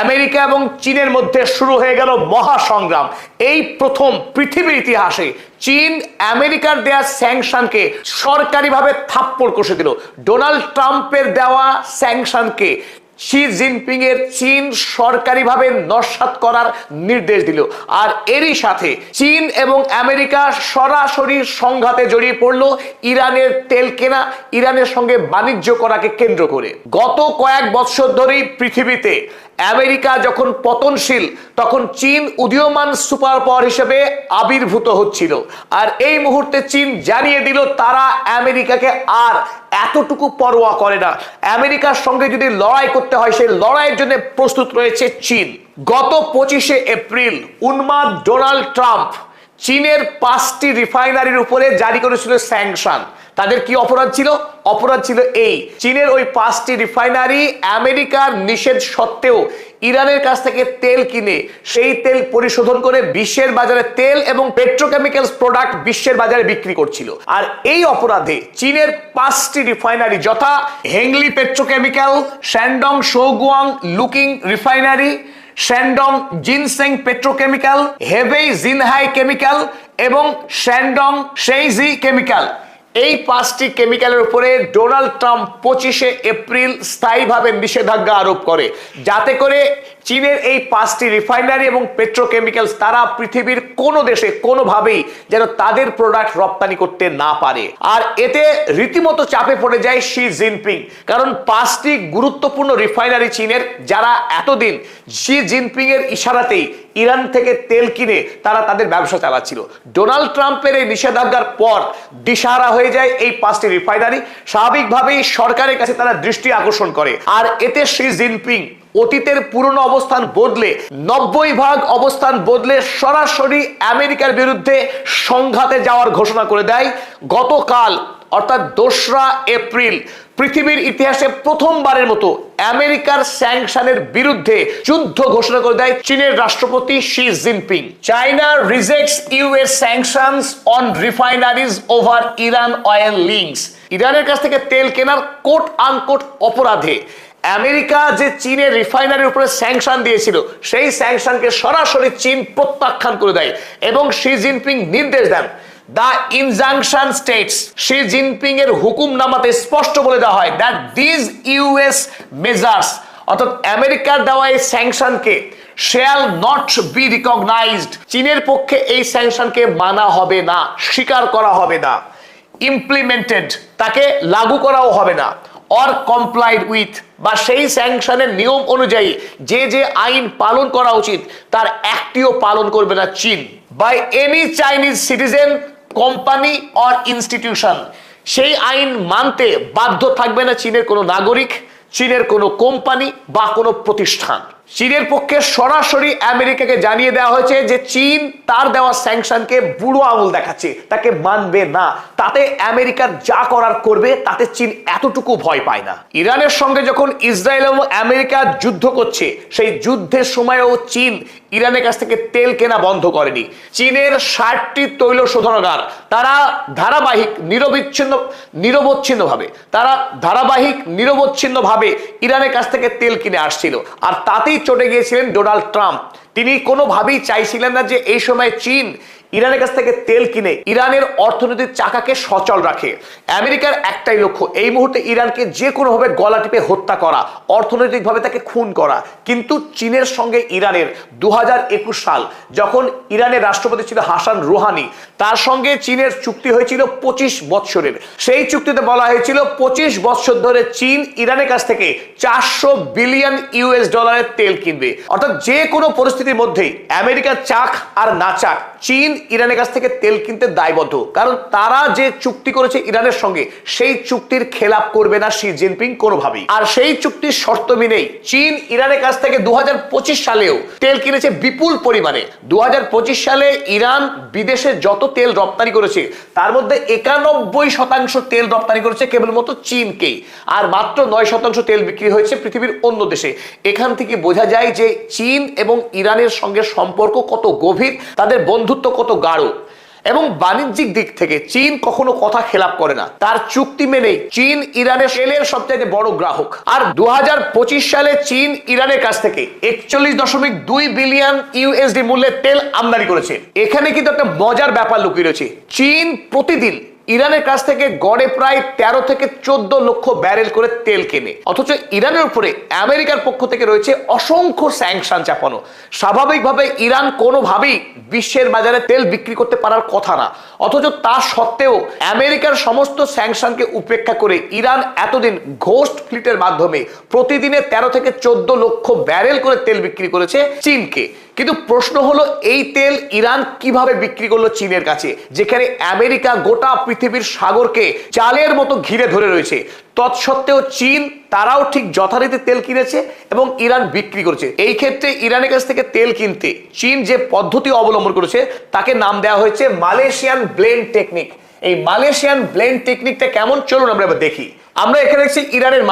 America এবং চীনের মধ্যে শুরু হয়ে গেল মহাসংগ্রাম। এই প্রথম পৃথিবীর ইতিহাসে চীন আমেরিকার দেয়া স্যাংশনকে সরকারিভাবে থাপ্পড় কষে দিল। ডোনাল্ড ট্রাম্পের দেওয়া স্যাংশনকে শি জিনপিং এর চীন সরকারিভাবে নস্যাৎ করার নির্দেশ দিল। আর এরই সাথে চীন এবং আমেরিকা সরাসরি সংঘাতে জড়িয়ে পড়ল ইরানের তেল কেনা, ইরানের সঙ্গে বাণিজ্য করাকে কেন্দ্র করে। গত কয়েক বছর ধরেই পৃথিবীতে আমেরিকা যখন পতনশীল তখন চীন উদীয়মান সুপার পাওয়ার হিসেবে আবির্ভূত হচ্ছিল। আর এই মুহূর্তে চীন জানিয়ে দিল তারা আমেরিকাকে আর এতটুকু পরোয়া করে না। আমেরিকার সঙ্গে যদি লড়াই করতে হয় সেই লড়াইয়ের জন্য প্রস্তুত রয়েছে চীন। গত 25শে এপ্রিল উন্মাদ ডোনাল্ড ট্রাম্প চীনের 5টি রিফাইনারির উপরে জারি করেছিল স্যাংশন। তাদের কি অপরাধ ছিল? অপরাধ ছিল এই, চীনের ওই 5টি রিফাইনারি আমেরিকার নিষেধ সত্ত্বেও ইরানের কাছ থেকে তেল কিনে সেই তেল পরিশোধন করে বিশ্বের বাজারে তেল এবং পেট্রোকেমিক্যালস প্রোডাক্ট বিশ্বের বাজারে বিক্রি করছিল। আর এই অপরাধে চীনের 5টি রিফাইনারি যথা Hengli petrochemical, Shandong Shouguang Luqing refinery, Shandong Jincheng petrochemical, Hebei Xinhai chemical এবং শ্যানডং শেইজি কেমিক্যাল, এই 5টি কেমিক্যালের উপরে ডোনাল্ড ট্রাম্প 25শে এপ্রিল স্থায়ীভাবে নিষেধাজ্ঞা আরোপ করে, যাতে করে চীনের এই 5টি রিফাইনারি এবং পেট্রোকেমিক্যালস তারা পৃথিবীর কোনো দেশে কোনোভাবেই যেন তাদের প্রোডাক্ট রপ্তানি করতে না পারে। আর এতে রীতিমতো চাপে পড়ে যায় শি জিনপিং, কারণ 5টি গুরুত্বপূর্ণ রিফাইনারি চীনের, যারা এতদিন শি জিনপিং এর ইশারাতেই ইরান থেকে তেল কিনে তারা তাদের ব্যবসা চালাচ্ছিল। ডোনাল্ড ট্রাম্পের এই নিষেধাজ্ঞার পর দিশাহারা হয়ে যায় এই 5টি রিফাইনারি। স্বাভাবিকভাবেই সরকারের কাছে তারা দৃষ্টি আকর্ষণ করে। আর এতে শি জিনপিং অতীতের পুরনো অবস্থান বদলে 90% অবস্থান বদলে সরাসরি আমেরিকার বিরুদ্ধে সংঘাতে যাওয়ার ঘোষণা করে দেয়। গতকাল অর্থাৎ 2রা এপ্রিল পৃথিবীর ইতিহাসে প্রথমবারের মতো আমেরিকার স্যাংশনের বিরুদ্ধে যুদ্ধ ঘোষণা করে দেয় চীনের রাষ্ট্রপতি Xi Jinping. China rejects US sanctions on refineries over Iran oil links. ইরানের কাছ থেকে তেল কেনার কোট আনকোট অপরাধে আমেরিকা যে চীনের রিফাইনারির উপরে স্যাংশন দিয়েছিল সেই স্যাংশনকে সরাসরি চীন প্রত্যাখ্যান করে দেয় এবং শি জিনপিং নির্দেশ দেন The injunction states, Xi Jinping এর হুকুমনামাতে স্পষ্ট বলে দেওয়া হয় that these US measures অর্থাৎ আমেরিকার দেওয়া এই স্যাংশনকে shall not be recognized, চীনের পক্ষে এই স্যাংশনকে মানা হবে না, স্বীকার করা হবে না, implemented তাকে লাগু করাও হবে না, or complied with বা সেই স্যাংশনের নিয়ম অনুযায়ী যে যে আইন পালন করা উচিত তার একটিও পালন করবে না চীন। by any Chinese citizen, company or institution, সেই আইন মানতে বাধ্য থাকবে না চীনের কোনো নাগরিক, চীনের কোনো কোম্পানি বা কোনো প্রতিষ্ঠান। চীনের পক্ষে সরাসরি আমেরিকাকে জানিয়ে দেওয়া হয়েছে যে চীন তার দেওয়া স্যাংশনকে বুড়ো আঙুল দেখাচ্ছে, তাকে মানবে না। তাতে আমেরিকার যা করার করবে, তাতে চীন এতটুকু ভয় পায় না। ইরানের সঙ্গে যখন ইসরায়েল এবং আমেরিকা যুদ্ধ করছে সেই যুদ্ধের সময়ও চীন ইরানের কাছ থেকে তেল কেনা বন্ধ করেনি। চীনের 60টি তৈল শোধনাগার তারা নিরবচ্ছিন্নভাবে ইরানের কাছ থেকে তেল কিনে আসছিল। আর তাতেই চটে গিয়েছিলেন ডোনাল্ড ট্রাম্প। তিনি কোনোভাবেই চাইছিলেন না যে এই সময় চীন ইরানের কাছ থেকে তেল কিনে ইরানের অর্থনৈতিক চাকাকে সচল রাখে। আমেরিকার একটাই লক্ষ্য এই মুহূর্তে ইরানকে যে কোনোভাবে গলা টিপে হত্যা করা, অর্থনৈতিকভাবে তাকে খুন করা। কিন্তু চীনের সঙ্গে ইরানের 2021 সাল যখন ইরানের রাষ্ট্রপতি ছিল হাসান রুহানি, তার সঙ্গে চীনের চুক্তি হয়েছিল 25 বৎসরের। সেই চুক্তিতে বলা হয়েছিল 25 বৎসর ধরে চীন ইরানের কাছ থেকে $400 বিলিয়ন তেল কিনবে। অর্থাৎ যে কোনো পরিস্থিতির মধ্যেই আমেরিকা চাক আর না চাক চীন ইরানের কাছ থেকে তেল কিনতে দায়বদ্ধ, কারণ তারা যে চুক্তি করেছে ইরানের সঙ্গে সেই চুক্তির খেলাপ করবে না শি জিনপিং কোনোভাবেই। আর সেই চুক্তির শর্ত মেনেই চীন ইরানের কাছ থেকে 2025 সালেও তেল কিনেছে বিপুল পরিমাণে। 2025 সালে ইরান বিদেশে যত তেল রপ্তানি করেছে তার মধ্যে 91% তেল রপ্তানি করেছে কেবলমাত্র চীনকেই, আর মাত্র 9% তেল বিক্রি হয়েছে পৃথিবীর অন্য দেশে। এখান থেকে বোঝা যায় যে চীন এবং ইরানের সঙ্গে সম্পর্ক কত গভীর, তাদের বন্ধুত্ব কত গাঢ়। এবং বাণিজ্যিক দিক থেকে চীন কখনো কথা খেলাপ করে না, তার চুক্তি মেনেই চীন ইরানের তেলের সবচেয়ে বড় গ্রাহক। আর 2025 সালে চীন ইরানের কাছ থেকে 41.2 বিলিয়ন ইউএসডি মূল্যের তেল আমদানি করেছে। এখানে কিন্তু একটা মজার ব্যাপার লুকিয়ে রয়েছে। চীন প্রতিদিন ইরানের কাছ থেকে গড়ে প্রায় 13 থেকে 14 লক্ষ ব্যারেল করে তেল কেনে, অথচ ইরানের উপরে আমেরিকার পক্ষ থেকে রয়েছে অসংখ্য স্যাংশন চাপানো। স্বাভাবিকভাবে ইরান কোনোভাবেই বিশ্বের বাজারে তেল বিক্রি করতে পারার কথা না, অথচ তা সত্ত্বেও আমেরিকার সমস্ত স্যাংশনকে উপেক্ষা করে ইরান এতদিন ঘোস্ট ফ্লিটের মাধ্যমে প্রতিদিনে 13 থেকে 14 লক্ষ ব্যারেল করে তেল বিক্রি করেছে চীনকে। কিন্তু প্রশ্ন হলো, এই তেল ইরান কিভাবে বিক্রি করলো চীনের কাছে, যেখানে আমেরিকা গোটা পৃথিবীর সাগরকে চালের মতো ঘিরে ধরে রয়েছে? তৎসত্ত্বেও চীন তারাও ঠিক যথারীতি তেল কিনেছে এবং ইরান বিক্রি করেছে। এই ক্ষেত্রে ইরানের কাছ থেকে তেল কিনতে চীন যে পদ্ধতি অবলম্বন করেছে তাকে নাম দেওয়া হয়েছে মালয়েশিয়ান ব্লেন্ড টেকনিক। এই মালয়েশিয়ান ব্লেন্ড টেকনিকটা কেমন, চলুন আমরা এবার দেখি। আমরা এখানে দেখছি ইরানের